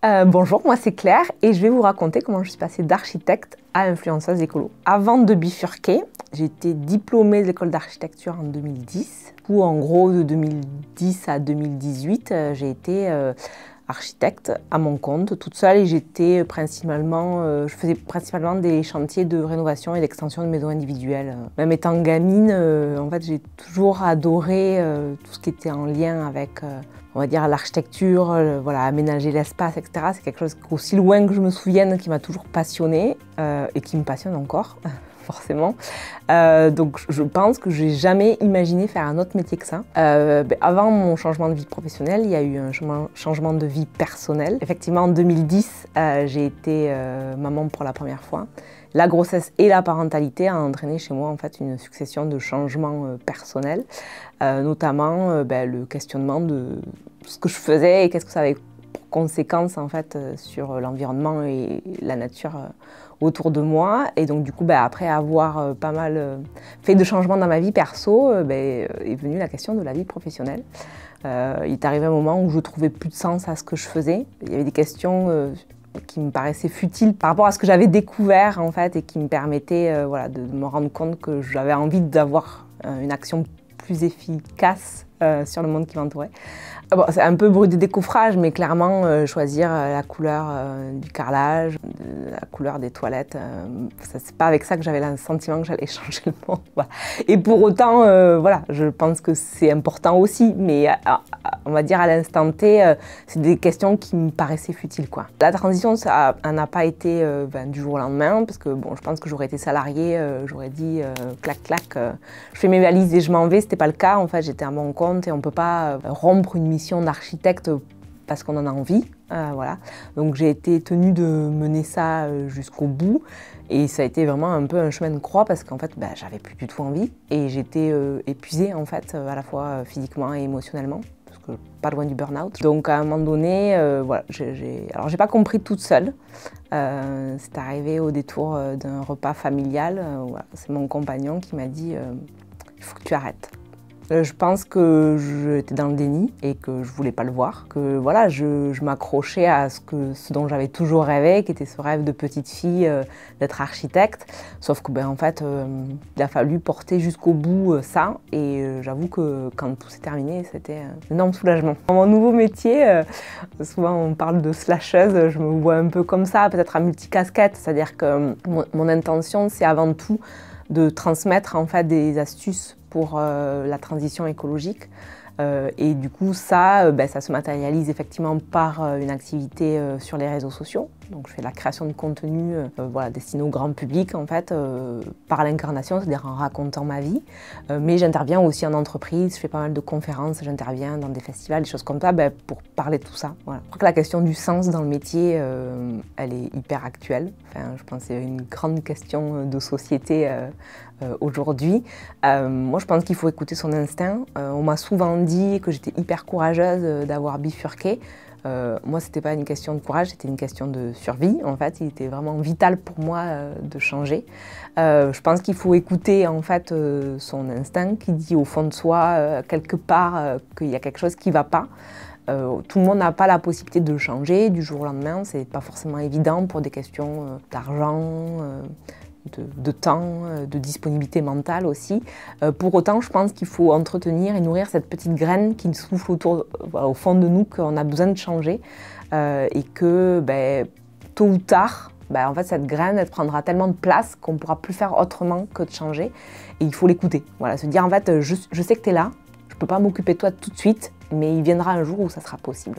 Bonjour, moi c'est Claire et je vais vous raconter comment je suis passée d'architecte à influenceuse écolo. Avant de bifurquer, j'ai été diplômée de l'école d'architecture en 2010. Ou en gros de 2010 à 2018, j'ai été architecte à mon compte, toute seule, et j'étais principalement, je faisais principalement des chantiers de rénovation et d'extension de maisons individuelles. Même étant gamine, en fait, j'ai toujours adoré tout ce qui était en lien avec on va dire l'architecture, voilà, aménager l'espace, etc. C'est quelque chose aussi loin que je me souvienne qui m'a toujours passionnée et qui me passionne encore, forcément. Donc je pense que j'ai jamais imaginé faire un autre métier que ça. Avant mon changement de vie professionnelle, il y a eu un changement de vie personnelle. Effectivement, en 2010, j'ai été maman pour la première fois. La grossesse et la parentalité a entraîné chez moi en fait une succession de changements personnels, notamment le questionnement de ce que je faisais et qu'est-ce que ça avait pour conséquence en fait sur l'environnement et la nature autour de moi. Et donc du coup, après avoir pas mal fait de changements dans ma vie perso, est venue la question de la vie professionnelle. Il est arrivé un moment où je trouvais plus de sens à ce que je faisais. Il y avait des questions qui me paraissaient futiles par rapport à ce que j'avais découvert en fait et qui me permettaient voilà, de me rendre compte que j'avais envie d'avoir une action plus efficace sur le monde qui m'entourait. Bon, c'est un peu bruit de décoffrage, mais clairement choisir la couleur du carrelage, la couleur des toilettes, c'est pas avec ça que j'avais le sentiment que j'allais changer le monde. Voilà. Et pour autant, voilà, je pense que c'est important aussi, mais on va dire à l'instant T, c'est des questions qui me paraissaient futiles, quoi. La transition, ça n'a pas été du jour au lendemain, parce que bon, je pense que j'aurais été salariée, j'aurais dit clac clac, je fais mes valises et je m'en vais. C'était pas le cas, en fait, j'étais à mon compte et on peut pas rompre une mission d'architecte parce qu'on en a envie, voilà. Donc j'ai été tenue de mener ça jusqu'au bout et ça a été vraiment un peu un chemin de croix parce qu'en fait j'avais plus du tout envie et j'étais épuisée en fait à la fois physiquement et émotionnellement parce que pas loin du burn-out. Donc à un moment donné, voilà, alors j'ai pas compris toute seule. C'est arrivé au détour d'un repas familial. Voilà, c'est mon compagnon qui m'a dit il faut que tu arrêtes. Je pense que j'étais dans le déni et que je voulais pas le voir, que voilà, je m'accrochais à ce dont j'avais toujours rêvé, qui était ce rêve de petite fille d'être architecte, sauf que en fait, il a fallu porter jusqu'au bout ça et j'avoue que quand tout s'est terminé, c'était un énorme soulagement. Dans mon nouveau métier, souvent on parle de slasheuse, je me vois un peu comme ça, peut-être à multicasquette, c'est-à-dire que mon intention c'est avant tout de transmettre en fait des astuces pour la transition écologique. Et du coup, ça se matérialise effectivement par une activité sur les réseaux sociaux. Donc je fais la création de contenu voilà, destiné au grand public en fait, par l'incarnation, c'est-à-dire en racontant ma vie. Mais j'interviens aussi en entreprise, je fais pas mal de conférences, j'interviens dans des festivals, des choses comme ça, pour parler de tout ça. Voilà. Je crois que la question du sens dans le métier, elle est hyper actuelle. Enfin, je pense que c'est une grande question de société aujourd'hui. Moi, je pense qu'il faut écouter son instinct. On m'a souvent dit que j'étais hyper courageuse d'avoir bifurqué. Moi, c'était pas une question de courage, c'était une question de survie. En fait, il était vraiment vital pour moi de changer. Je pense qu'il faut écouter en fait son instinct qui dit au fond de soi quelque part qu'il y a quelque chose qui va pas. Tout le monde n'a pas la possibilité de changer du jour au lendemain. C'est pas forcément évident pour des questions d'argent. De temps, de disponibilité mentale aussi. Pour autant, je pense qu'il faut entretenir et nourrir cette petite graine qui souffle au fond de nous qu'on a besoin de changer et que tôt ou tard, en fait, cette graine, elle prendra tellement de place qu'on ne pourra plus faire autrement que de changer et il faut l'écouter. Voilà, se dire en fait, je sais que tu es là, je ne peux pas m'occuper de toi tout de suite, mais il viendra un jour où ça sera possible.